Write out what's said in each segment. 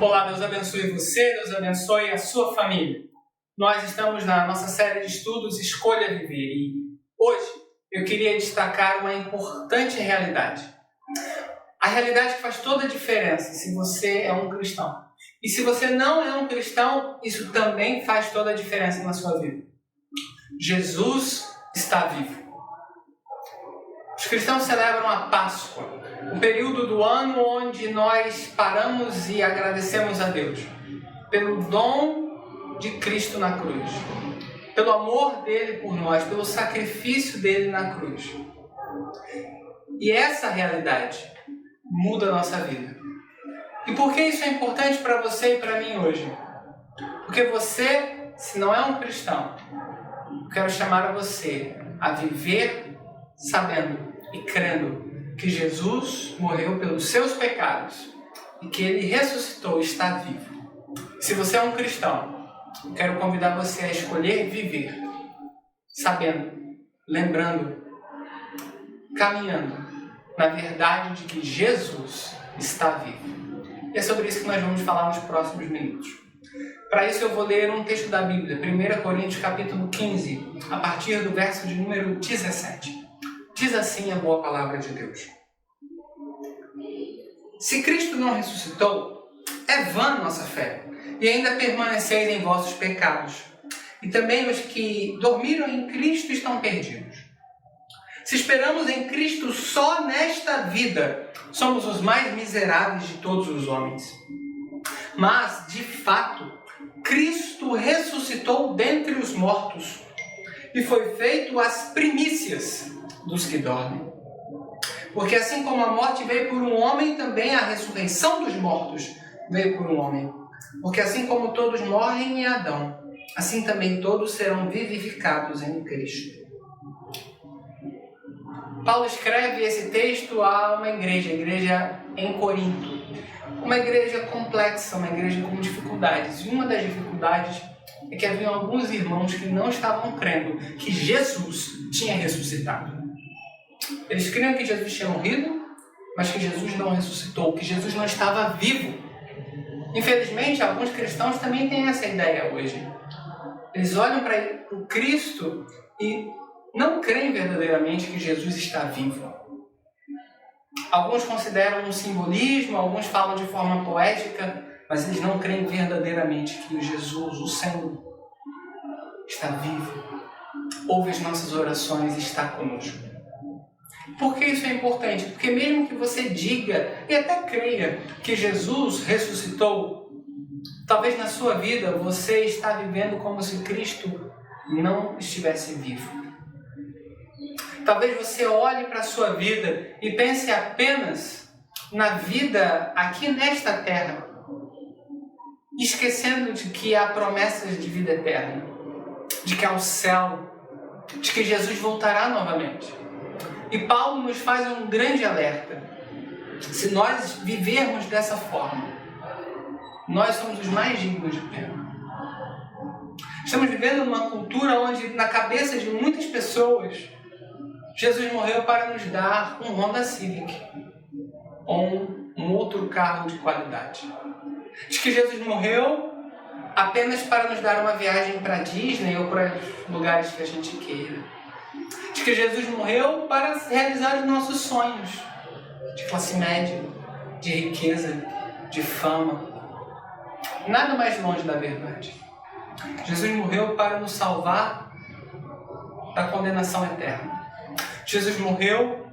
Olá, Deus abençoe você, Deus abençoe a sua família. Nós estamos na nossa série de estudos Escolha Viver e hoje eu queria destacar uma importante realidade. A realidade que faz toda a diferença se você é um cristão. E se você não é um cristão, isso também faz toda a diferença na sua vida. Jesus está vivo. Os cristãos celebram a Páscoa, o período do ano onde nós paramos e agradecemos a Deus pelo dom de Cristo na cruz, pelo amor dele por nós, pelo sacrifício dele na cruz. E essa realidade muda a nossa vida. E por que isso é importante para você e para mim hoje? Porque você, se não é um cristão, eu quero chamar a você a viver sabendo e crendo que Jesus morreu pelos seus pecados e que ele ressuscitou e está vivo. Se você é um cristão, eu quero convidar você a escolher viver sabendo, lembrando, caminhando na verdade de que Jesus está vivo. E é sobre isso que nós vamos falar nos próximos minutos. Para isso eu vou ler um texto da Bíblia, 1 Coríntios capítulo 15, a partir do verso de número 17. Diz assim a boa palavra de Deus. Se Cristo não ressuscitou, é vã nossa fé, e ainda permaneceis em vossos pecados. E também os que dormiram em Cristo estão perdidos. Se esperamos em Cristo só nesta vida, somos os mais miseráveis de todos os homens. Mas, de fato, Cristo ressuscitou dentre os mortos e foi feito as primícias dos que dormem. Porque assim como a morte veio por um homem, também a ressurreição dos mortos veio por um homem. Porque assim como todos morrem em Adão, assim também todos serão vivificados em Cristo. Paulo escreve esse texto a uma igreja, a igreja em Corinto. Uma igreja complexa, uma igreja com dificuldades. E uma das dificuldades é que haviam alguns irmãos que não estavam crendo que Jesus tinha ressuscitado. Eles criam que Jesus tinha morrido, mas que Jesus não ressuscitou, que Jesus não estava vivo. Infelizmente, alguns cristãos também têm essa ideia hoje. Eles olham para o Cristo e não creem verdadeiramente que Jesus está vivo. Alguns consideram um simbolismo, alguns falam de forma poética, mas eles não creem verdadeiramente que o Jesus, o Senhor, está vivo, ouve as nossas orações e está conosco. Por que isso é importante? Porque mesmo que você diga e até creia que Jesus ressuscitou, talvez na sua vida você está vivendo como se Cristo não estivesse vivo. Talvez você olhe para a sua vida e pense apenas na vida aqui nesta terra, esquecendo de que há promessas de vida eterna, de que há o céu, de que Jesus voltará novamente. E Paulo nos faz um grande alerta. Se nós vivermos dessa forma, nós somos os mais dignos de pena. Estamos vivendo numa cultura onde, na cabeça de muitas pessoas, Jesus morreu para nos dar um Honda Civic ou um outro carro de qualidade. Diz que Jesus morreu apenas para nos dar uma viagem para Disney ou para os lugares que a gente queira. Diz que Jesus morreu para realizar os nossos sonhos de classe média, de riqueza, de fama. Nada mais longe da verdade. Jesus morreu para nos salvar da condenação eterna. Jesus morreu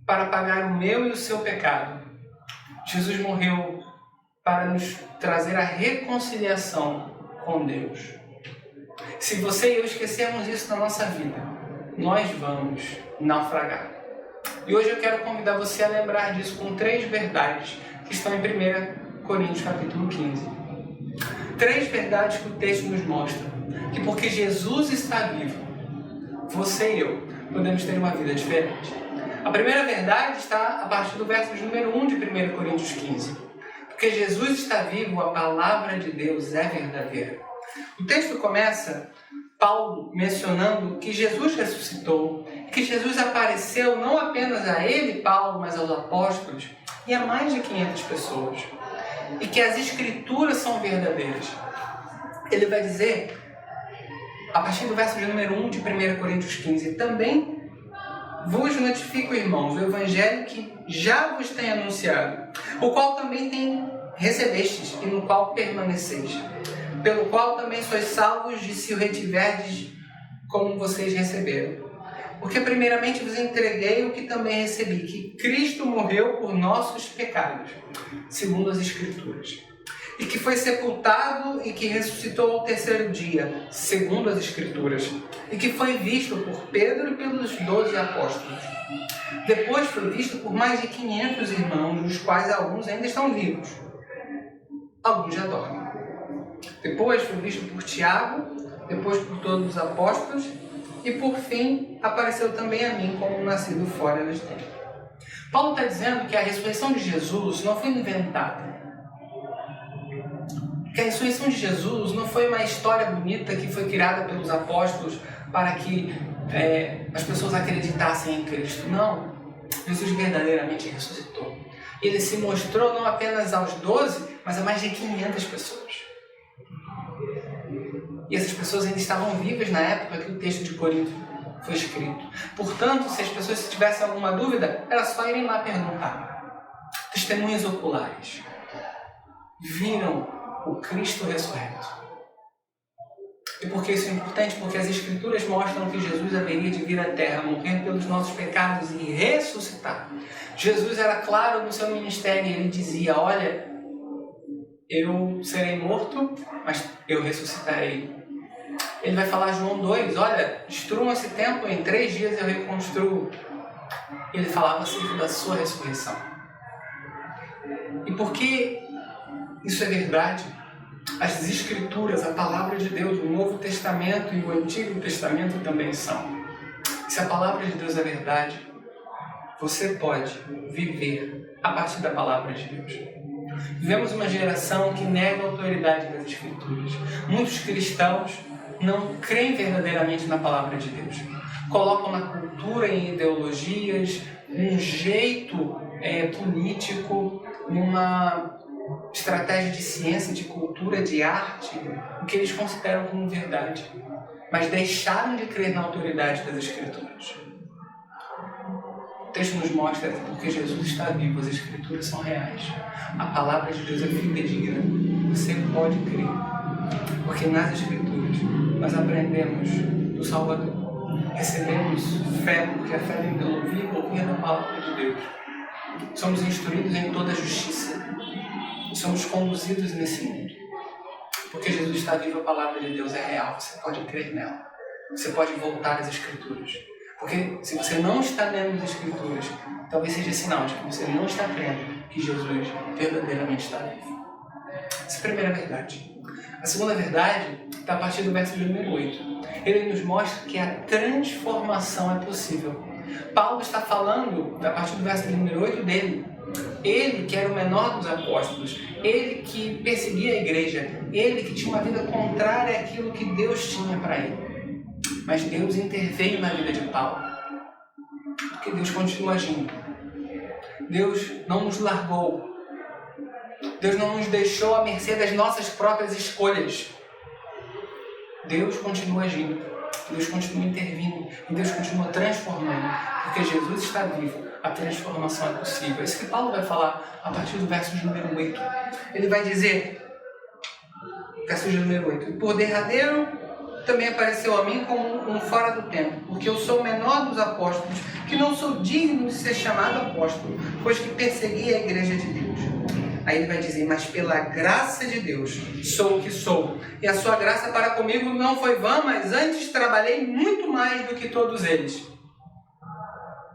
para pagar o meu e o seu pecado. Jesus morreu para nos trazer a reconciliação com Deus. Se você e eu esquecermos isso na nossa vida, nós vamos naufragar. E hoje eu quero convidar você a lembrar disso com 3 verdades que estão em 1 Coríntios capítulo 15. 3 verdades que o texto nos mostra. Que porque Jesus está vivo, você e eu podemos ter uma vida diferente. A primeira verdade está a partir do verso de número 1 de 1 Coríntios 15. Porque Jesus está vivo, a palavra de Deus é verdadeira. O texto começa Paulo mencionando que Jesus ressuscitou, que Jesus apareceu não apenas a ele, Paulo, mas aos apóstolos e a mais de 500 pessoas. e que as Escrituras são verdadeiras. Ele vai dizer, a partir do verso de número 1 de 1 Coríntios 15, também vos notifico, irmãos, o Evangelho que já vos tenho anunciado, o qual também recebestes e no qual permaneceis, pelo qual também sois salvos de se o retiverdes como vocês receberam. Porque primeiramente vos entreguei o que também recebi, que Cristo morreu por nossos pecados, segundo as Escrituras, e que foi sepultado e que ressuscitou ao terceiro dia, segundo as Escrituras, e que foi visto por Pedro e pelos 12 apóstolos. Depois foi visto por mais de 500 irmãos, dos quais alguns ainda estão vivos, alguns já dormem. Depois foi visto por Tiago, depois por todos os apóstolos, e por fim apareceu também a mim como nascido fora dos tempos. Paulo está dizendo que a ressurreição de Jesus não foi inventada. Que a ressurreição de Jesus não foi uma história bonita que foi criada pelos apóstolos para que as pessoas acreditassem em Cristo. Não. Jesus verdadeiramente ressuscitou. Ele se mostrou não apenas aos 12, mas a mais de 500 pessoas. E essas pessoas ainda estavam vivas na época que o texto de Corinto foi escrito. Portanto, se as pessoas tivessem alguma dúvida, era só irem lá perguntar. Testemunhas oculares viram o Cristo ressurreto. E por que isso é importante? Porque as Escrituras mostram que Jesus haveria de vir à Terra, morrer pelos nossos pecados e ressuscitar. Jesus era claro no seu ministério e ele dizia, olha, eu serei morto, mas eu ressuscitarei. Ele vai falar João 2, olha, destruam esse templo, em 3 dias eu reconstruo. Ele falava acerca da sua ressurreição. E porque isso é verdade, as Escrituras, a Palavra de Deus, o Novo Testamento e o Antigo Testamento também são. Se a Palavra de Deus é verdade, você pode viver a partir da Palavra de Deus. Vivemos uma geração que nega a autoridade das Escrituras. Muitos cristãos não creem verdadeiramente na Palavra de Deus. Colocam na cultura, em ideologias, num jeito político, numa estratégia de ciência, de cultura, de arte, o que eles consideram como verdade. Mas deixaram de crer na autoridade das Escrituras. O texto nos mostra que porque Jesus está vivo, as Escrituras são reais. A Palavra de Deus é fidedigna. Você pode crer. Porque nas Escrituras nós aprendemos do Salvador. Recebemos fé, porque a fé vem pelo ouvir da Palavra de Deus. Somos instruídos em toda a justiça. Somos conduzidos nesse mundo. Porque Jesus está vivo, a Palavra de Deus é real. Você pode crer nela. Você pode voltar às Escrituras. Porque se você não está lendo as Escrituras, talvez seja sinal de que você não está crendo que Jesus verdadeiramente está vivo. Essa é a primeira verdade. A segunda verdade está a partir do verso número 8. Ele nos mostra que a transformação é possível. Paulo está falando, a partir do verso número 8 dele, ele que era o menor dos apóstolos, ele que perseguia a igreja, ele que tinha uma vida contrária àquilo que Deus tinha para ele. Mas Deus interveio na vida de Paulo, porque Deus continua agindo. Deus não nos largou. Deus não nos deixou à mercê das nossas próprias escolhas. Deus continua agindo. Deus continua intervindo. E Deus continua transformando. Porque Jesus está vivo. A transformação é possível. É isso que Paulo vai falar a partir do verso número 8. Ele vai dizer, verso número 8, por derradeiro também apareceu a mim como um fora do tempo, porque eu sou o menor dos apóstolos, que não sou digno de ser chamado apóstolo, pois que persegui a igreja de Deus. Aí ele vai dizer, mas pela graça de Deus sou o que sou, e a sua graça para comigo não foi vã, mas antes trabalhei muito mais do que todos eles.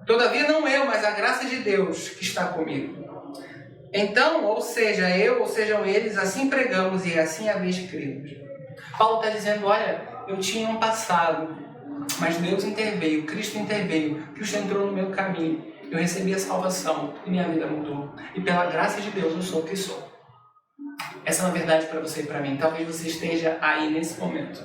Todavia não eu, mas a graça de Deus que está comigo. Então, ou seja eu, ou sejam eles, assim pregamos e assim haveis crido. Paulo está dizendo, olha, eu tinha um passado, mas Deus interveio, Cristo entrou no meu caminho, eu recebi a salvação e minha vida mudou. E pela graça de Deus eu sou o que sou. Essa é uma verdade para você e para mim. Talvez você esteja aí nesse momento,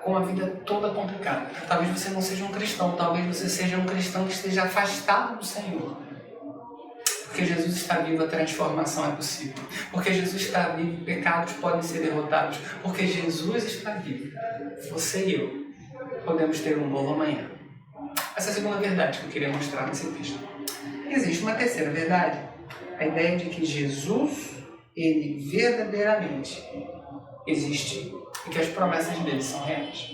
com a vida toda complicada. Talvez você não seja um cristão, talvez você seja um cristão que esteja afastado do Senhor. Porque Jesus está vivo, a transformação é possível. Porque Jesus está vivo, pecados podem ser derrotados. Porque Jesus está vivo, você e eu podemos ter um novo amanhã. Essa é a segunda verdade que eu queria mostrar nesse texto. Existe uma terceira verdade. A ideia de que Jesus, ele verdadeiramente existe e que as promessas dele são reais.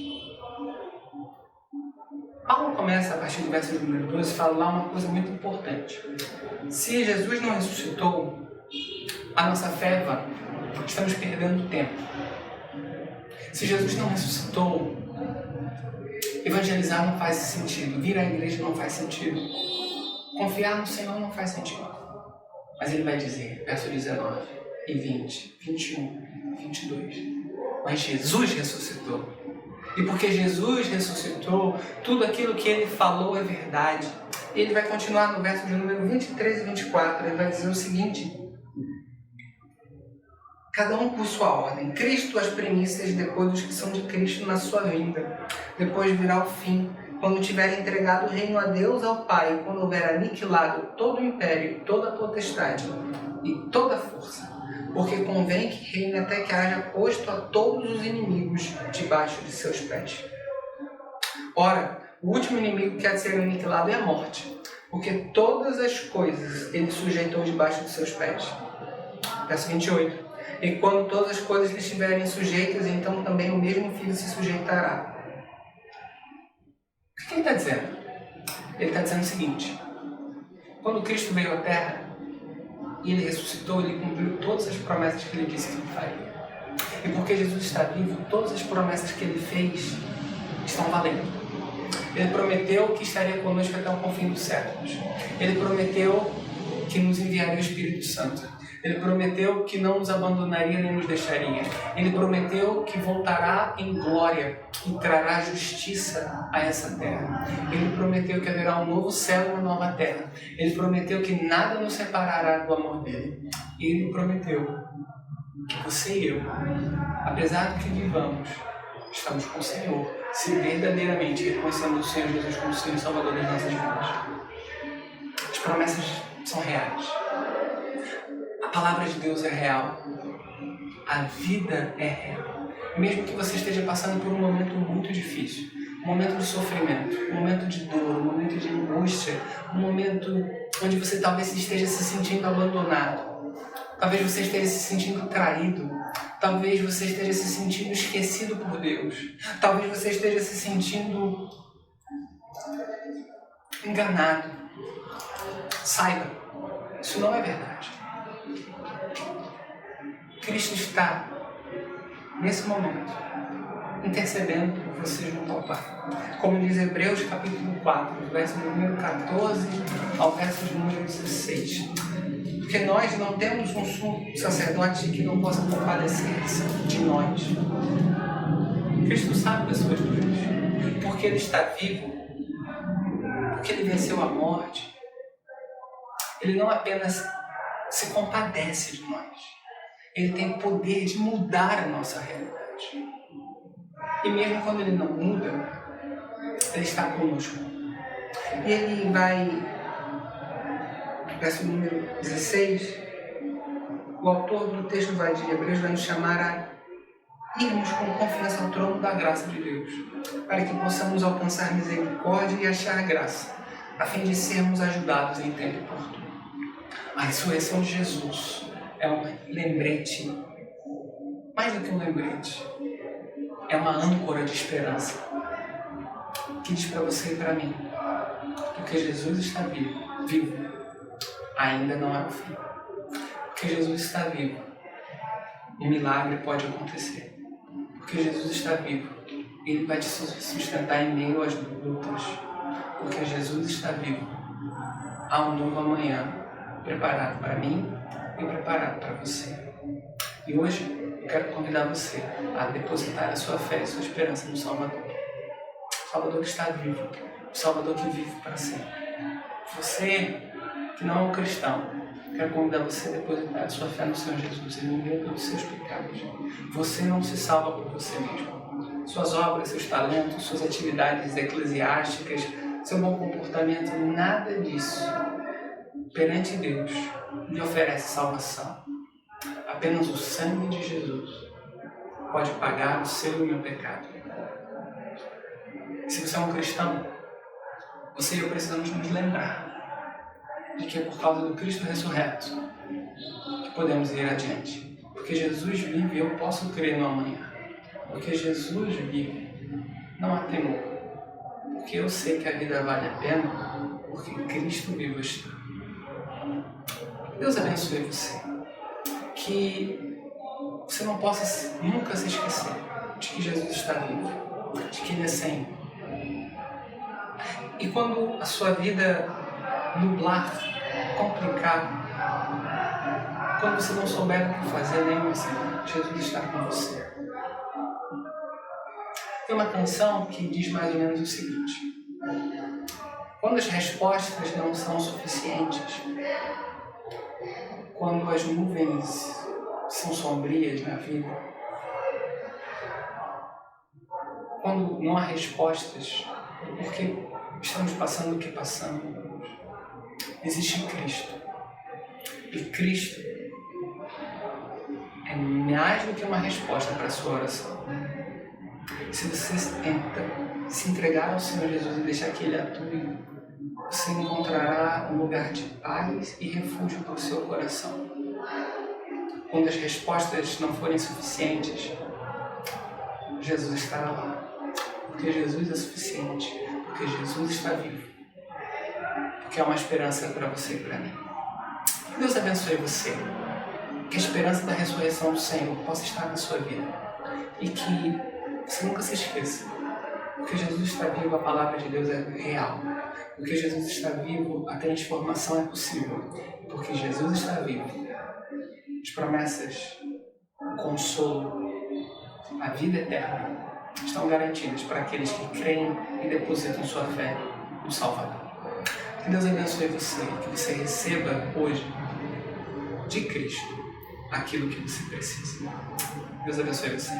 Paulo começa, a partir do verso número 12, a falar uma coisa muito importante. Se Jesus não ressuscitou, a nossa fé é vã. Estamos perdendo tempo. Se Jesus não ressuscitou, evangelizar não faz sentido. Vir à igreja não faz sentido. Confiar no Senhor não faz sentido. Mas ele vai dizer, verso 19 e 20, 21, 22. Mas Jesus ressuscitou. E porque Jesus ressuscitou, tudo aquilo que ele falou é verdade. Ele vai continuar no verso de número 23 e 24. Ele vai dizer o seguinte: cada um por sua ordem. Cristo as primícias, depois dos que são de Cristo na sua vinda. Depois virá o fim, quando tiver entregado o reino a Deus, ao Pai, quando houver aniquilado todo o império, toda a potestade e toda a força. Porque convém que reine até que haja posto a todos os inimigos debaixo de seus pés. Ora, o último inimigo que há de ser aniquilado é a morte, porque todas as coisas ele sujeitou debaixo de seus pés. Verso 28. E quando todas as coisas lhe estiverem sujeitas, então também o mesmo Filho se sujeitará. O que ele está dizendo? Ele está dizendo o seguinte: quando Cristo veio à Terra e ele ressuscitou, ele cumpriu todas as promessas que ele disse que ele faria. E porque Jesus está vivo, todas as promessas que ele fez estão valendo. Ele prometeu que estaria conosco até o confim dos séculos. Ele prometeu que nos enviaria o Espírito Santo. Ele prometeu que não nos abandonaria nem nos deixaria. Ele prometeu que voltará em glória e trará justiça a essa terra. Ele prometeu que haverá um novo céu e uma nova terra. Ele prometeu que nada nos separará do amor dele. E ele prometeu que você e eu, apesar do que vivamos, estamos com o Senhor, se verdadeiramente reconhecendo o Senhor Jesus como Senhor e Salvador das nossas vidas. As promessas são reais. A palavra de Deus é real. A vida é real. Mesmo que você esteja passando por um momento muito difícil, um momento de sofrimento, um momento de dor, um momento de angústia, um momento onde você talvez esteja se sentindo abandonado, talvez você esteja se sentindo traído, talvez você esteja se sentindo esquecido por Deus, talvez você esteja se sentindo enganado. Saiba, isso não é verdade. Cristo está, nesse momento, intercedendo por você junto ao Pai. Como diz Hebreus capítulo 4, verso número 14 ao verso número 16. Porque nós não temos um sumo sacerdote que não possa compadecer-se de nós. Cristo sabe das suas dores. Porque Ele está vivo, porque Ele venceu a morte, Ele não apenas se compadece de nós, Ele tem o poder de mudar a nossa realidade. E mesmo quando Ele não muda, Ele está conosco. E Ele vai, verso número 16, o autor do texto de Hebreus vai nos chamar a irmos com confiança ao trono da graça de Deus, para que possamos alcançar misericórdia e achar graça, a fim de sermos ajudados em tempo oportuno. A ressurreição de Jesus é um lembrete, mais do que um lembrete, é uma âncora de esperança, que diz para você e para mim, porque Jesus está vivo, ainda não é o fim. Porque Jesus está vivo, um milagre pode acontecer. Porque Jesus está vivo, Ele vai te sustentar em meio às lutas. Porque Jesus está vivo, há um novo amanhã preparado para mim e preparado para você. E hoje eu quero convidar você a depositar a sua fé e a sua esperança no Salvador. O Salvador que está vivo, o Salvador que vive para sempre. Você que não é um cristão, quero convidar você a depositar a sua fé no Senhor Jesus. Ele morreu pelos seus pecados. Você não se salva por você mesmo. Suas obras, seus talentos, suas atividades eclesiásticas, seu bom comportamento, nada disso perante Deus lhe oferece salvação. Apenas o sangue de Jesus pode pagar o seu e o meu pecado. Se você é um cristão, você e eu precisamos nos lembrar de que é por causa do Cristo ressurreto que podemos ir adiante. Porque Jesus vive e eu posso crer no amanhã. Porque Jesus vive, não há temor. Porque eu sei que a vida vale a pena, porque Cristo vivo está. Deus abençoe você. Que você não possa nunca se esquecer de que Jesus está vivo, de que Ele é sempre. E quando a sua vida nublar, complicar, quando você não souber o que fazer, lembre-se, Jesus está com você. Tem uma canção que diz mais ou menos o seguinte: quando as respostas não são suficientes, quando as nuvens são sombrias na vida, quando não há respostas, porque estamos passando o que passamos, existe Cristo. E Cristo é mais do que uma resposta para a sua oração. Se você tenta se entregar ao Senhor Jesus e deixar que Ele atue, você encontrará um lugar de paz e refúgio para o seu coração. Quando as respostas não forem suficientes, Jesus estará lá. Porque Jesus é suficiente. Porque Jesus está vivo. Porque há uma esperança para você e para mim. Que Deus abençoe você. Que a esperança da ressurreição do Senhor possa estar na sua vida. E que você nunca se esqueça. Porque Jesus está vivo, a palavra de Deus é real. Porque Jesus está vivo, a transformação é possível. Porque Jesus está vivo, as promessas, o consolo, a vida eterna estão garantidas para aqueles que creem e depositam sua fé no Salvador. Que Deus abençoe você, que você receba hoje de Cristo aquilo que você precisa. Deus abençoe você.